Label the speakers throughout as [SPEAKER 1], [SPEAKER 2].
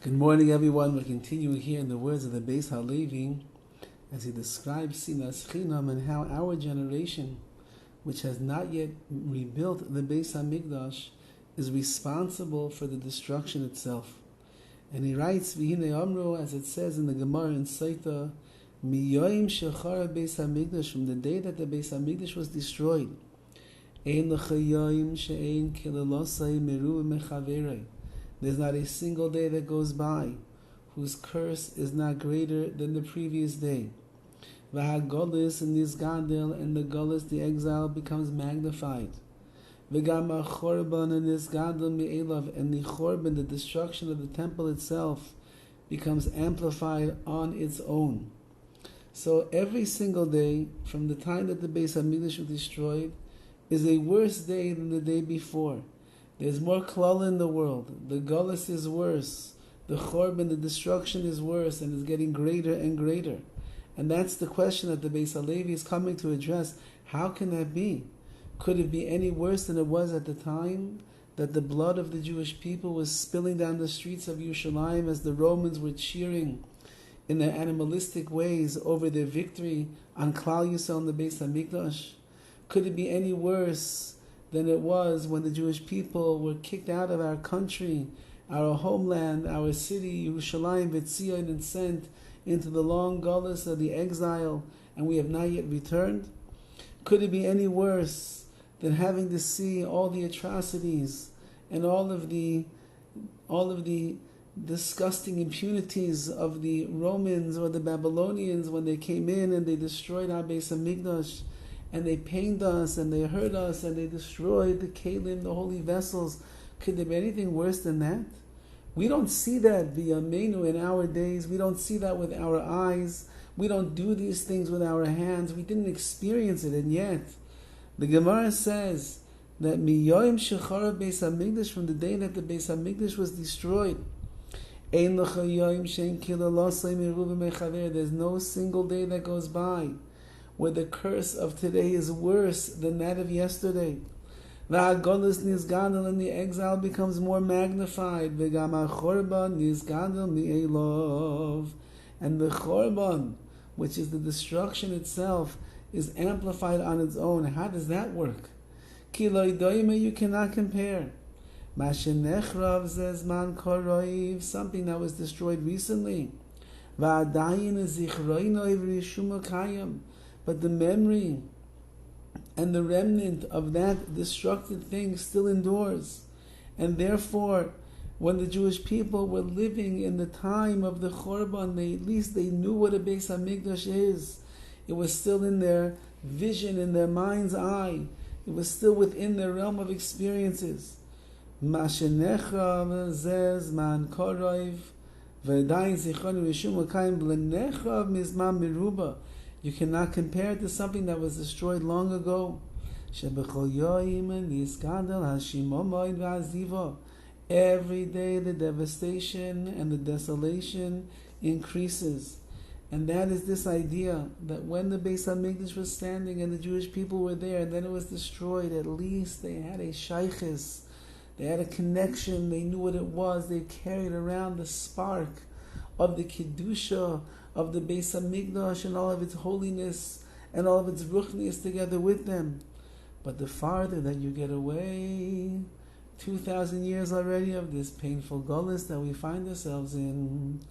[SPEAKER 1] Good morning, everyone. We're continuing here in the words of the Beis HaLevi as he describes Sinas, Chinam, and how our generation, which has not yet rebuilt the Beis HaMikdash, is responsible for the destruction itself. And he writes, V'hinei Amru, as it says in the Gemara in Saita, Miyoim shechara Beis HaMikdash, from the day that the Beis HaMikdash was destroyed, Ein l'chayoim she'ein kilalosai meru mechaverei. There's not a single day that goes by whose curse is not greater than the previous day. V'hagolis and nisgadel, and the golis, the exile, becomes magnified. V'gam ha'chorban and nisgadel mi'elav, and the chorban, the destruction of the temple itself, becomes amplified on its own. So every single day, from the time that the Beis HaMikdash was destroyed, is a worse day than the day before. There's more klal in the world. The gullus is worse. The chorban, the destruction, is worse and is getting greater and greater. And that's the question that the Beis HaLevi is coming to address. How can that be? Could it be any worse than it was at the time that the blood of the Jewish people was spilling down the streets of Yerushalayim as the Romans were cheering in their animalistic ways over their victory on Klal Yisrael and the Beis HaMikdash? Could it be any worse than it was when the Jewish people were kicked out of our country, our homeland, our city, Yerushalayim, V'tzion, and sent into the long gullus of the exile, and we have not yet returned? Could it be any worse than having to see all the atrocities and all of the disgusting impunities of the Romans or the Babylonians when they came in and they destroyed our Beis HaMikdash, and they pained us, and they hurt us, and they destroyed the kelim, the holy vessels? Could there be anything worse than that? We don't see that via menu in our days. We don't see that with our eyes. We don't do these things with our hands. We didn't experience it, and yet the Gemara says that miyoim shechara Beis HaMikdash, from the day that the Beis HaMikdash was destroyed, ein l'chayoim she'en kilalosai meru v'mechaver. There's no single day that goes by where the curse of today is worse than that of yesterday. V'hagolos nisgadel, and the exile becomes more magnified. V'gam ha'chorban nisgadel mi'elov, and the chorban, which is the destruction itself, is amplified on its own. How does that work? Ki lo ydoyme, you cannot compare. Mashenechrav zezman koroiv, something that was destroyed recently. V'adayin zichroino v'rishuma kayam, but the memory and the remnant of that destructive thing still endures. And therefore, when the Jewish people were living in the time of the Chorban, at least they knew what a Beis HaMikdash is. It was still in their vision, in their mind's eye. It was still within their realm of experiences. Mashenechrav zez man korov v'dayin zichron v'shum l'kayim b'lenechrav mizman meruba. You cannot compare it to something that was destroyed long ago. Every day the devastation and the desolation increases. And that is this idea that when the Beis HaMikdash was standing and the Jewish people were there and then it was destroyed, at least they had a shaykhis, they had a connection, they knew what it was, they carried around the spark of the Kedusha of the Beis HaMikdash and all of its holiness and all of its ruchnius together with them. But the farther that you get away, 2,000 years already of this painful gullus that we find ourselves in,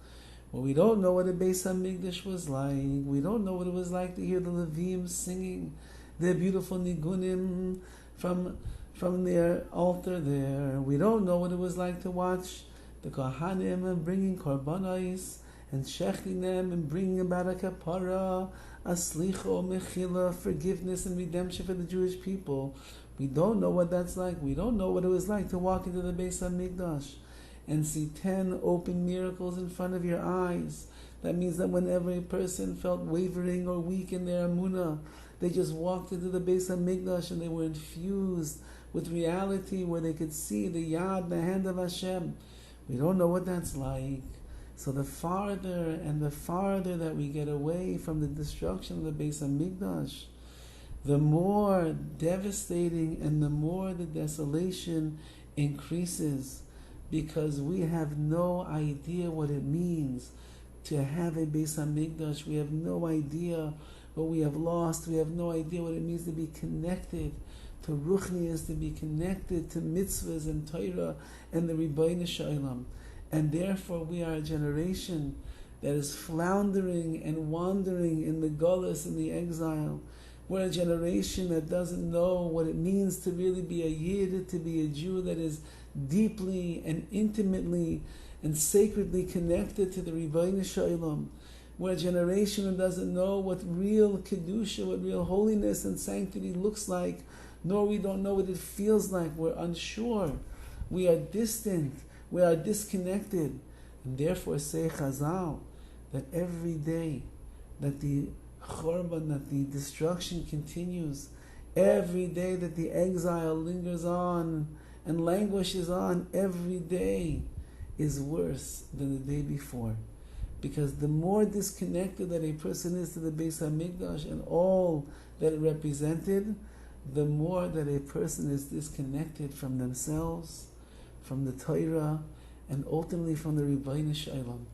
[SPEAKER 1] where we don't know what a Beis HaMikdash was like. We don't know what it was like to hear the Levim singing their beautiful nigunim from their altar there. We don't know what it was like to watch the Kohanim bringing korbanos and shechting them and bringing about a kapara, a slicha or mechila, forgiveness and redemption for the Jewish people. We don't know what that's like. We don't know what it was like to walk into the Beis HaMikdash and see 10 open miracles in front of your eyes. That means that whenever a person felt wavering or weak in their emunah, they just walked into the Beis HaMikdash and they were infused with reality where they could see the yad, the hand of Hashem. We don't know what that's like. So the farther and the farther that we get away from the destruction of the Beis HaMikdash, the more devastating and the more the desolation increases. because we have no idea what it means to have a Beis HaMikdash. We have no idea what we have lost. We have no idea what it means to be connected to Ruchnius, to be connected to mitzvahs and Torah and the Rebbeinu Shalom. And therefore we are a generation that is floundering and wandering in the gullus, in the exile. We're a generation that doesn't know what it means to really be a Yid, to be a Jew that is deeply and intimately and sacredly connected to the Rebbeinu Shalom. We're a generation that doesn't know what real Kedusha, what real holiness and sanctity looks like, nor we don't know what it feels like. We're unsure. We are distant. We are disconnected. And therefore say Chazal that every day that the Chorban, that the destruction continues, every day that the exile lingers on and languishes on, every day is worse than the day before. Because the more disconnected that a person is to the Beis HaMikdash and all that it represented, the more that a person is disconnected from themselves, from the Torah, and ultimately from the Rebbeinu Shalom.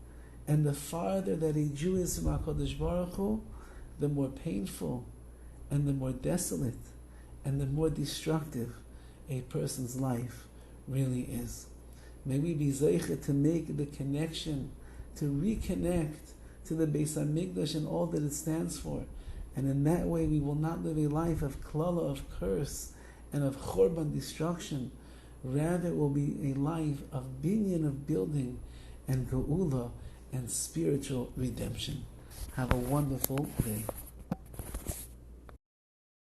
[SPEAKER 1] And the farther that a Jew is from HaKadosh Baruch Hu, the more painful and the more desolate and the more destructive a person's life really is. May we be zeicha to make the connection, to reconnect to the Beis HaMikdash and all that it stands for. And in that way we will not live a life of klala, of curse, and of chorban, destruction. Rather it will be a life of binyan, of building, and geula, and spiritual redemption. Have a wonderful day.